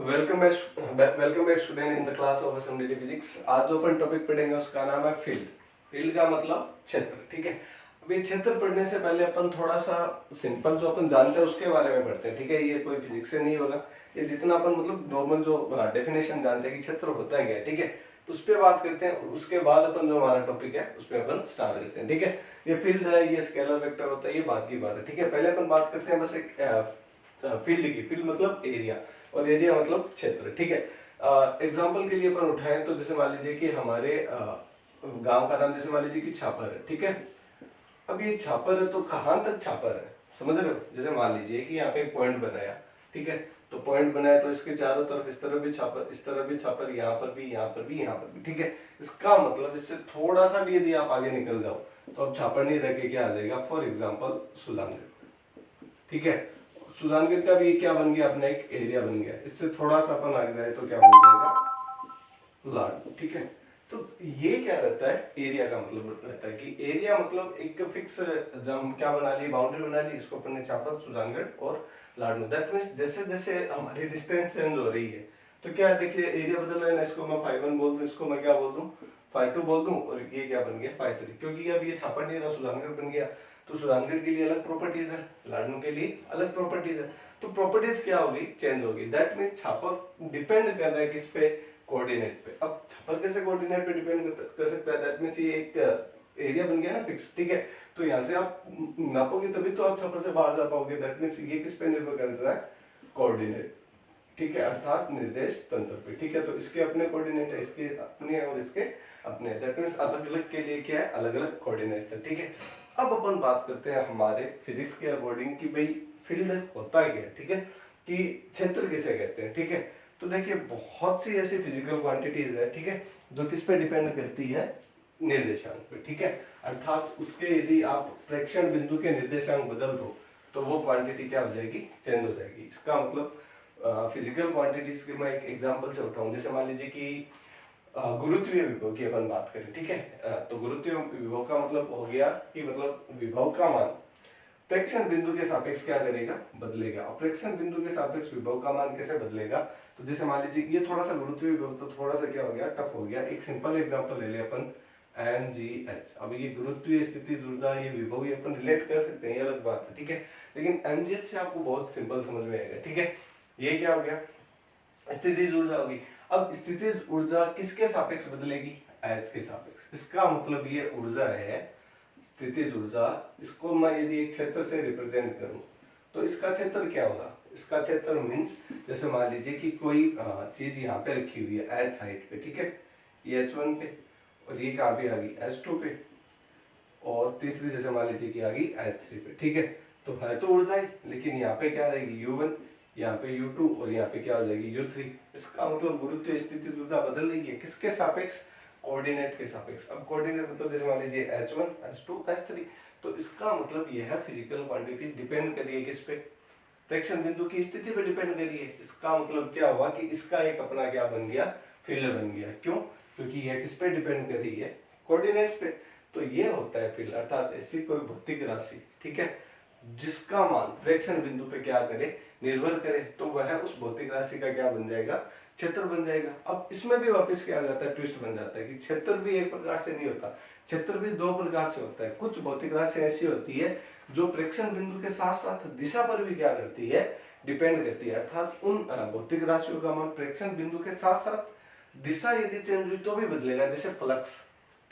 Welcome back student in the class of assembly physics. आज जो अपन topic पढ़ेंगे उसका नाम है फील्ड। फील्ड का मतलब क्षेत्र, ठीक है। अभी क्षेत्र पढ़ने से पहले अपन थोड़ा सा सिंपल जो अपन जानते हैं उसके बारे में पढ़ते हैं, ठीक है। ये कोई फिजिक्स से नहीं होगा, ये जितना अपन मतलब नॉर्मल जो डेफिनेशन जानते हैं कि क्षेत्र होता है क्या, ठीक है, उस पर बात करते हैं। उसके बाद अपन जो हमारा टॉपिक है उस पर अपन स्टार्ट करते हैं, ठीक है। ये फील्ड है, ये स्केलर वेक्टर होता है, ये बात की बात है, ठीक है। पहले अपन बात करते हैं बस एक फील्ड की। फील्ड मतलब एरिया और एरिया मतलब क्षेत्र, ठीक है। एग्जाम्पल के लिए अपन उठाएं तो जैसे मान लीजिए कि हमारे गांव का नाम जैसे मान लीजिए कि छापर है, ठीक है। अब ये छापर है तो कहाँ तक छापर है, समझ रहे हो। जैसे मान लीजिए कि यहाँ पे एक पॉइंट बनाया, ठीक है, तो पॉइंट बनाया तो इसके चारों तरफ इस तरफ भी छापर, इस तरफ भी छापर, यहाँ पर भी, यहाँ पर भी, यहाँ पर भी, ठीक है। इसका मतलब इससे थोड़ा सा भी यदि आप आगे निकल जाओ तो अब छापर नहीं रह के क्या आ जाएगा, फॉर एग्जाम्पल सुजानगढ़, ठीक है। सुजानगढ़ का भी क्या बन गया, अपना एक एरिया बन गया। इससे थोड़ा सा अपन आगे जाए तो क्या बन जाएगा, लार्ड, ठीक है। तो ये क्या रहता है, एरिया का मतलब रहता है कि एरिया मतलब एक फिक्स जब क्या बना ली, बाउंड्री बना ली, इसको अपन ने छापर, सुजानगढ़ और लाड में। दैट मीन्स जैसे जैसे हमारी डिस्टेंस चेंज हो रही है तो क्या है, देखिए एरिया बदल रहा है ना। इसको मैं phi1 बोल दूं, इसको मैं क्या बोल दूं, phi2 बोल दूं, और ये क्या बन गया, phi3, क्योंकि अब ये छापर नहीं रहा, सुजानगढ़ बन गया। तो सुजानगढ़ के लिए अलग प्रॉपर्टीज है, लाडनू के लिए अलग प्रॉपर्टीज है। तो प्रॉपर्टीज क्या होगी, चेंज होगी। दैट मीन्स छापर डिपेंड कर रहा है किस पे, कोऑर्डिनेट पे। अब छापर कैसे कोऑर्डिनेट पे डिपेंड कर सकता है, दैट मींस ये एक एरिया बन गया ना फिक्स, ठीक है। तो यहाँ से आप नापोगे तभी तो आप छापर से बाहर जा पाओगे। दैट मींस ये किस पे निर्भर करता है, कोऑर्डिनेट, ठीक है, अर्थात निर्देश तंत्र पे, ठीक है। तो इसके अपने कोऑर्डिनेट है, इसके अपने और इसके अपने। दैट मींस अलग अलग के लिए क्या है, अलग अलग कोऑर्डिनेट्स है, ठीक है। अब अपन बात करते हैं हमारे फिजिक्स के अकॉर्डिंग कि भाई फील्ड होता है क्या, ठीक है, कि क्षेत्र किसे कहते हैं, ठीक है। तो देखिए बहुत सी ऐसी फिजिकल क्वांटिटीज है, ठीक है, जो किस पे डिपेंड करती है, निर्देशांक पे, ठीक है। अर्थात उसके यदि आप प्रेक्षण बिंदु के निर्देशांक बदल दो तो वो क्वांटिटी क्या हो जाएगी, चेंज हो जाएगी। इसका मतलब फिजिकल क्वांटिटीज के मैं एक एग्जांपल से उठाऊं, जैसे मान लीजिए कि गुरुत्वीय विभव की अपन बात करें, ठीक है। तो गुरुत्वीय विभव का मतलब हो गया कि मतलब विभव का मान प्रेक्षण बिंदु के सापेक्ष क्या करेगा, बदलेगा। और प्रेक्षण बिंदु के सापेक्ष विभव का मान कैसे बदलेगा, तो जैसे मान लीजिए ये थोड़ा सा गुरुत्वीय विभव तो थोड़ा सा क्या हो गया, टफ हो गया। एक सिंपल एग्जांपल ले ले अपन, mgh। अब ये गुरुत्वीय स्थिति ऊर्जा, ये विभव, ये अपन रिलेट कर सकते हैं, ये अलग बात है, ठीक है। लेकिन mgh से आपको बहुत सिंपल समझ में आएगा, ठीक है। ये क्या हो गया, स्थितिज ऊर्जा होगी। अब स्थितिज ऊर्जा किसके सापेक्ष बदलेगी, h के सापेक्ष। इसका मतलब ये ऊर्जा है स्थितिज ऊर्जा, इसको मैं यदि एक क्षेत्र से रिप्रेजेंट करूं तो इसका क्षेत्र क्या होगा, इसका क्षेत्र मीन्स जैसे मान लीजिए कि कोई चीज यहाँ पे रखी हुई है h हाइट पे, ठीक है, ये h1 पे, और ये कहाँ पे आ गई, h2 पे, और तीसरी जैसे मान लीजिए कि आ गई h3 पे, ठीक है। तो है तो ऊर्जा ही, लेकिन यहाँ पे क्या रहेगी, u1, यहाँ पे u2, और यहाँ पे क्या हो जाएगी, u3। इसका मतलब गुरुत्वीय स्थिति ऊर्जा बदल रही है, किसके सापेक्ष, कोऑर्डिनेट के सापेक्ष। अब कोऑर्डिनेट मतलब जैसे मान लीजिए h1, h2, h3, तो इसका मतलब यह है फिजिकल क्वांटिटी डिपेंड करिए किस पे, प्रेक्षण बिंदु की स्थिति पे डिपेंड करिए। इसका मतलब क्या हुआ कि इसका एक अपना क्या बन गया, फील्ड बन गया। क्यों, क्योंकि यह किस पे डिपेंड कर रही है, कोऑर्डिनेट्स पे। तो ये होता है फील्ड, अर्थात ऐसी कोई भौतिक राशि, ठीक है, जिसका मान प्रेक्षण बिंदु पे क्या करे, निर्भर करे, तो वह उस भौतिक राशि का क्या बन जाएगा, क्षेत्र बन जाएगा। अब इसमें भी वापस क्या आ जाता है, ट्विस्ट बन जाता है कि क्षेत्र भी एक प्रकार से नहीं होता, क्षेत्र भी दो प्रकार से होता है। कुछ भौतिक राशि ऐसी होती है जो प्रेक्षण बिंदु के साथ साथ दिशा पर भी क्या करती है, डिपेंड करती है। अर्थात उन भौतिक राशियों का मान प्रेक्षण बिंदु के साथ साथ दिशा यदि चेंज हुई तो भी बदलेगा, जैसे फ्लक्स,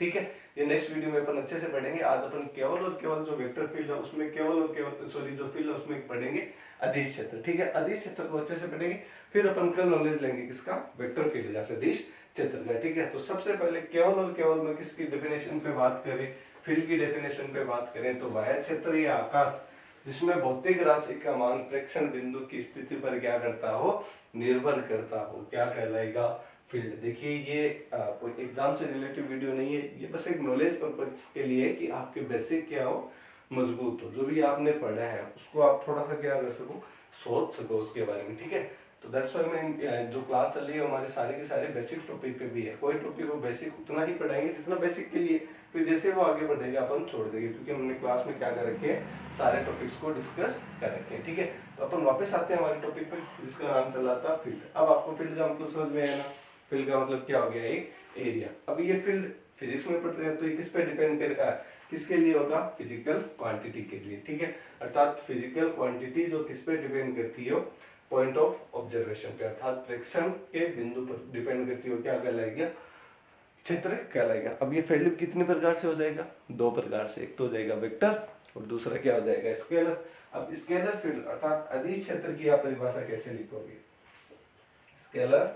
ठीक है। ये नेक्स्ट वीडियो में अपन अच्छे से पढ़ेंगे। आज अपन केवल और केवल जो वेक्टर फील्ड है उसमें केवल और केवल सॉरी जो फील्ड है उसमें पढ़ेंगे अदिश क्षेत्र, ठीक है। अदिश क्षेत्र को अच्छे से पढ़ेंगे, फिर अपन कल नॉलेज लेंगे किसका, वेक्टर फील्ड जैसे अदिश क्षेत्र में, ठीक है। तो सबसे पहले केवल और केवल में किसकी डेफिनेशन पे बात करें, फील्ड की डेफिनेशन पे बात करें तो वह क्षेत्र या आकाश जिसमें भौतिक राशि का मान प्रेक्षण बिंदु की स्थिति पर क्या करता हो, निर्भर करता हो, क्या कहलाएगा, फील्ड। देखिए ये कोई एग्जाम से रिलेटिव वीडियो नहीं है, ये बस एक नॉलेज पर्पज के लिए कि आपके बेसिक क्या हो, मजबूत हो, जो भी आपने पढ़ा है उसको आप थोड़ा सा क्या कर सको, सोच सको उसके बारे में, ठीक है। तो दैट्स व्हाई मैं जो क्लास चल रही है हमारे सारे के सारे बेसिक टॉपिक पे भी है। कोई टॉपिक को बेसिक उतना ही पढ़ाएंगे जितना बेसिक के लिए, फिर जैसे वो आगे बढ़ेगा अपन छोड़ देंगे, क्योंकि हमने क्लास में क्या कर रखे हैं, सारे टॉपिक्स को डिस्कस कर रखे हैं, ठीक है। तो अपन वापस आते हैं हमारे टॉपिक पे जिसका नाम चल रहा था फील्ड। अब आपको फील्ड का मतलब समझ में आया ना। फील्ड का मतलब क्या हो गया, एक एरिया। अब ये फील्ड फिजिक्स में पढ़ रहे हैं तो ये किस पे डिपेंड करेगा, किसके लिए होगा, फिजिकल क्वांटिटी के लिए, ठीक है। अर्थात फिजिकल क्वांटिटी जो किस पे डिपेंड करती हो, पॉइंट ऑफ ऑब्जर्वेशन पे, अर्थात प्रेक्षण के बिंदु पर डिपेंड करती हो, क्या कहलाएगा, क्षेत्र कहलाएगा। अब ये फील्ड कितने प्रकार से हो जाएगा, दो प्रकार से, एक तो हो जाएगा वेक्टर और दूसरा क्या हो जाएगा, स्केलर। अब स्केलर फील्ड अर्थात अदिश क्षेत्र की आप परिभाषा कैसे लिखोगे, स्केलर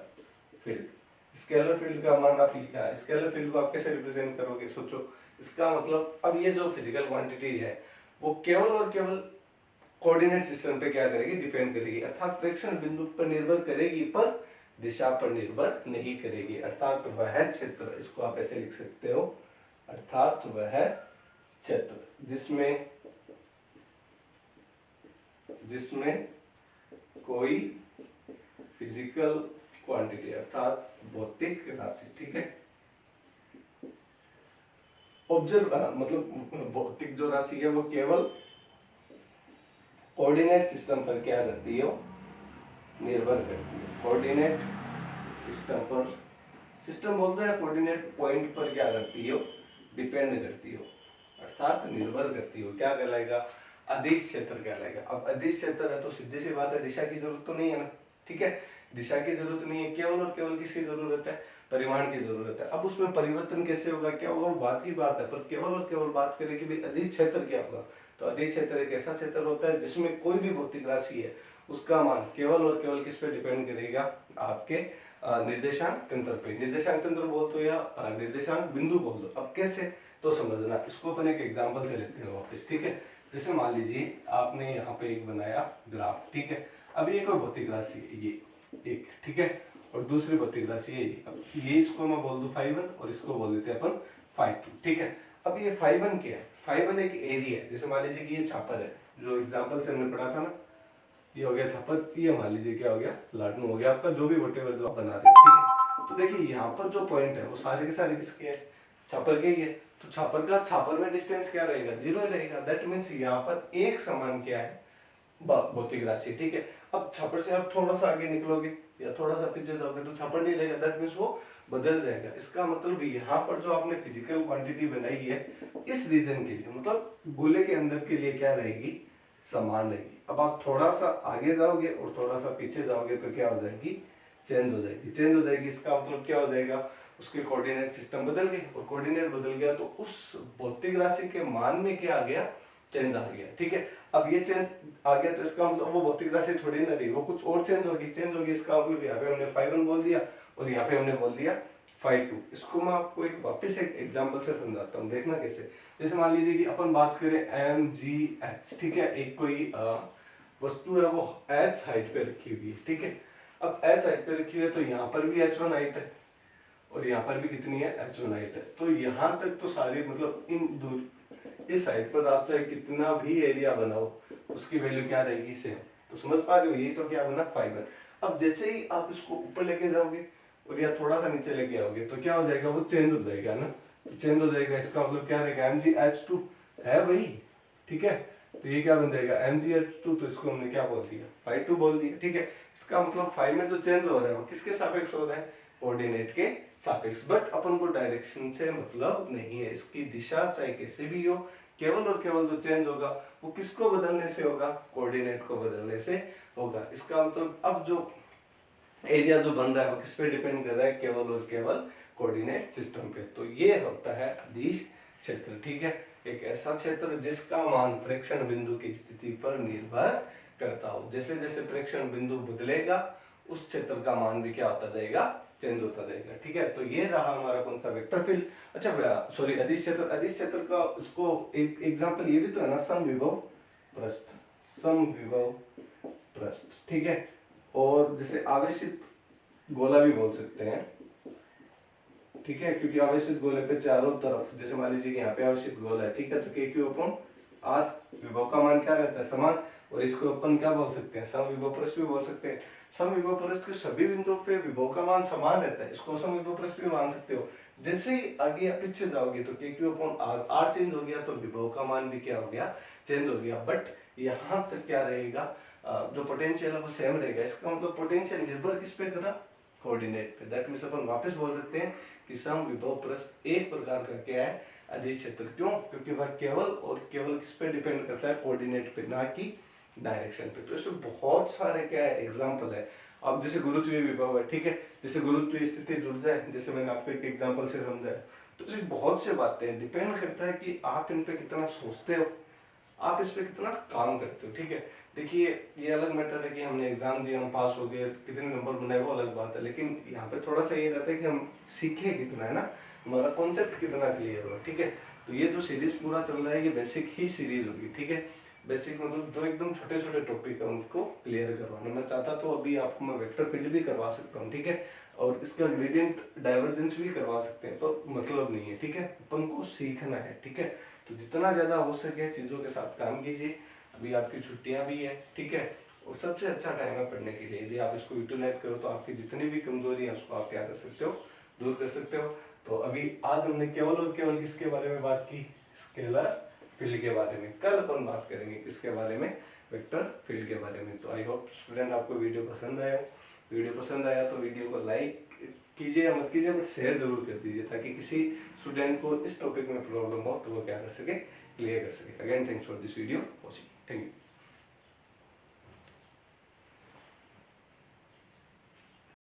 फील्ड। स्केलर फील्ड का मान आप लिखा, स्केलर फील्ड को आप कैसे रिप्रेजेंट करोगे, सोचो। इसका मतलब अब ये जो फिजिकल क्वांटिटी है वो केवल और केवल कोऑर्डिनेट सिस्टम पे क्या करेगी, डिपेंड करेगी, अर्थात प्रेक्षण बिंदु पर निर्भर करेगी पर दिशा पर निर्भर नहीं करेगी। अर्थात वह क्षेत्र, इसको आप ऐसे लिख सकते हो, अर्थात वह क्षेत्र जिसमें कोई फिजिकल क्वांटिटी अर्थात भौतिक राशि, ठीक है, ऑब्जर्व मतलब भौतिक जो राशि है वो केवल कोऑर्डिनेट सिस्टम पर क्या करती हो, निर्भर करती है। कोऑर्डिनेट सिस्टम पर, सिस्टम बोलते हैं कोऑर्डिनेट पॉइंट पर क्या करती हो, डिपेंड करती हो, अर्थात निर्भर करती हो, क्या कहलाएगा, अदिश क्षेत्र कहलाएगा। अब अदिश क्षेत्र है तो सीधी सी बात है दिशा की जरूरत तो नहीं है ना, ठीक है, दिशा की जरूरत नहीं है, केवल और केवल किसकी जरूरत है, परिमाण की जरूरत है। अब उसमें परिवर्तन कैसे होगा, क्या होगा, वो बात की बात है, पर केवल और केवल बात करें कि भाई अदिश क्षेत्र क्या होगा, तो अदिश क्षेत्र एक ऐसा क्षेत्र होता है जिसमें कोई भी भौतिक राशि है उसका मान केवल और केवल किस पे डिपेंड करेगा, आपके निर्देशांक तंत्र पे। निर्देशांक तंत्र बोल दो या निर्देशांक बिंदु बोल दो। अब कैसे, तो समझना, इसको अपन एक एग्जांपल से लेते हैं वापस, ठीक है। जैसे मान लीजिए आपने यहाँ पे एक बनाया ग्राफ, ठीक है। अब ये कोई भौतिक राशि है, ये एक, ठीक है, और दूसरी भौतिक राशि है ये। अब ये इसको मैं बोल दूं φ1 और इसको बोल देते हैं अपन φ2, ठीक है। अब ये φ1 क्या है, φ1 एक एरिया है। जैसे मान लीजिए कि ये छापर है, जो एग्जांपल से हमने पढ़ा था ना, ये हो गया छापर, ये मान लीजिए क्या हो गया, लाटू हो गया आपका, जो भी व्हाटएवर जो आप बना रहे हो, ठीक है। तो देखिए यहाँ पर जो पॉइंट है वो सारे के सारे किसके हैं, छापर के ही है। तो छापर का छापर में डिस्टेंस क्या रहेगा, 0 रहेगा। दैट मीन्स यहाँ पर एक समान क्या है, भौतिक राशि, ठीक है। अब छापर से आप थोड़ा सा आगे निकलोगे या थोड़ा सा पीछे जाओगे तो छापर नहीं रहेगा, दैट मीन्स वो बदल जाएगा। इसका मतलब यहाँ पर जो आपने फिजिकल क्वांटिटी बनाई है इस रीजन के लिए, मतलब गोले के अंदर के लिए क्या रहेगी, समान रहेगी। अब आप थोड़ा सा आगे जाओगे और थोड़ा सा पीछे जाओगे तो क्या हो जाएगी, चेंज हो जाएगी, चेंज हो जाएगी। इसका मतलब क्या हो जाएगा, उसके कोऑर्डिनेट सिस्टम बदल गए, और कोऑर्डिनेट बदल गया तो उस भौतिक राशि के मान में क्या आ गया, चेंज आ गया, ठीक है। अब ये चेंज आ गया तो इसका मतलब वो भौतिक राशि थोड़ी ना रही, वो कुछ और चेंज होगी। इसका मतलब यहाँ पे हमने φ1 बोल दिया और यहाँ पे हमने बोल दिया φ2। इसको मैं आपको एक वापस एक एग्जांपल से समझाता हूँ, देखना कैसे। जैसे मान लीजिए कि अपन बात करें MGH, ठीक है, एक कोई वस्तु है वो h हाइट पे रखी हुई है, ठीक है। अब h हाइट पे रखी हुई है तो यहाँ पर भी h1 हाइट है और यहाँ पर भी कितनी है, h1 हाइट है। तो यहाँ तक तो सारी मतलब इन दूर इस साइड पर आप चाहे कितना भी एरिया बनाओ उसकी वैल्यू क्या रहेगी, सेम। तो समझ पा रहे हो, यही तो क्या बना φ1। अब जैसे ही आप इसको ऊपर लेके जाओगे और या थोड़ा सा नीचे लेके आओगे तो क्या हो जाएगा, वो चेंज हो जाएगा ना, चेंज हो जाएगा। इसका मतलब क्या रहेगा, MgH2 है वही, ठीक है। तो ये क्या बन जाएगा MgH2, तो इसको हमने क्या बोल दिया, φ2 बोल दिया, ठीक है। इसका मतलब φ में जो चेंज हो रहा है वो किसके सापेक्ष हो रहा है, कोऑर्डिनेट के सापेक्ष। बट अपन को डायरेक्शन से मतलब नहीं है, इसकी दिशा चाहे कैसे भी हो, केवल और केवल जो चेंज होगा वो किसको बदलने से होगा, कोऑर्डिनेट को बदलने से होगा। इसका मतलब अब जो एरिया जो बन रहा है वो किस पे डिपेंड कर रहा है, केवल और केवल कोऑर्डिनेट सिस्टम पे। तो ये होता है अदिश क्षेत्र, ठीक है, एक ऐसा क्षेत्र जिसका मान प्रेक्षण बिंदु की स्थिति पर निर्भर करता हो। जैसे जैसे प्रेक्षण बिंदु बदलेगा उस क्षेत्र का मान भी क्या होता जाएगा, चेंज होता जाएगा, ठीक है। तो ये रहा हमारा कौन सा वेक्टर फील्ड। अच्छा सॉरी, अदिश क्षेत्र। अदिश क्षेत्र का इसको एक एग्जांपल ये भी तो है ना, समविभव पृष्ठ, समविभव पृष्ठ, ठीक है। और जैसे आवेशित गोला भी बोल सकते हैं, ठीक है, क्योंकि आवेशित गोले पे चारों तरफ, जैसे मान लीजिए कि यहाँ पे आवेशित गोला है, ठीक है, तो k3 आर विभव का मान क्या रहता है, समान, और इसको अपन क्या बोल सकते हैं, समविभव भी बोल सकते हैं। समविभव के सभी बिंदुओं पे विभव का मान समान रहता है, इसको समविभव भी मान सकते हो। जैसे ही आगे पीछे जाओगे तो Q/R, आर चेंज हो गया तो विभव का मान भी क्या हो गया, चेंज हो गया। बट यहाँ तक क्या रहेगा, जो पोटेंशियल है वो सेम रहेगा। इसका मतलब पोटेंशियल निर्भर किस पे करा, कोऑर्डिनेट पे। दैट मींस अपन वापस बोल सकते हैं कि समविभव पृष्ठ एक प्रकार का क्या है, अदिश क्षेत्र। क्यों, क्योंकि वह केवल किस पे डिपेंड करता है, कोऑर्डिनेट पे, ना कि डायरेक्शन पे। तो इसमें बहुत सारे क्या है एग्जाम्पल है। अब जैसे गुरुत्वीय विभव है, ठीक है, जैसे गुरुत्वीय स्थिति जुड़ जाए, जैसे मैंने आपको एक एग्जाम्पल से समझाया, तो इसमें बहुत से बातें डिपेंड करता है कि आप इन पे कितना सोचते हो, आप इस पे कितना काम करते हो। ठीक है, देखिए ये अलग मैटर है कि हमने एग्जाम दिया, हम पास हो गए, कितने नंबर बनाए वो अलग बात है, लेकिन यहाँ पे थोड़ा सा ये रहता है कि हम सीखे कितना है ना, हमारा कॉन्सेप्ट कितना क्लियर हुआ। ठीक है, तो ये जो सीरीज पूरा चल रहा है ये बेसिक ही सीरीज होगी। ठीक है, बेसिक मतलब जो एकदम छोटे छोटे टॉपिक है उनको क्लियर करवाना। मैं चाहता तो अभी आपको मैं वेक्टर फील्ड भी करवा सकता हूँ, ठीक है, और इसका ग्रेडियंट डाइवर्जेंस भी करवा सकते हैं, पर मतलब नहीं है। ठीक है, अपन को सीखना है। ठीक है, तो जितना ज़्यादा हो सके चीज़ों के साथ काम कीजिए। अभी आपकी छुट्टियाँ भी है, ठीक है, और सबसे अच्छा टाइम है पढ़ने के लिए। यदि आप इसको यूटिलाइज करो तो आपकी जितनी भी कमजोरी है उसको आप क्या कर सकते हो, दूर कर सकते हो। तो अभी आज हमने केवल और केवल किसके बारे में बात की, स्केलर फील्ड के बारे में। कल अपन बात करेंगे किसके बारे में, वेक्टर फील्ड के बारे में। तो आई होप स्टूडेंट आपको वीडियो पसंद आया। वीडियो पसंद आया तो वीडियो को लाइक कीजिए या मत कीजिए, बट शेयर जरूर कर दीजिए, ताकि किसी स्टूडेंट को इस टॉपिक में प्रॉब्लम हो तो वो क्या कर सके, क्लियर कर सके। Again thanks for this video watching, thank you.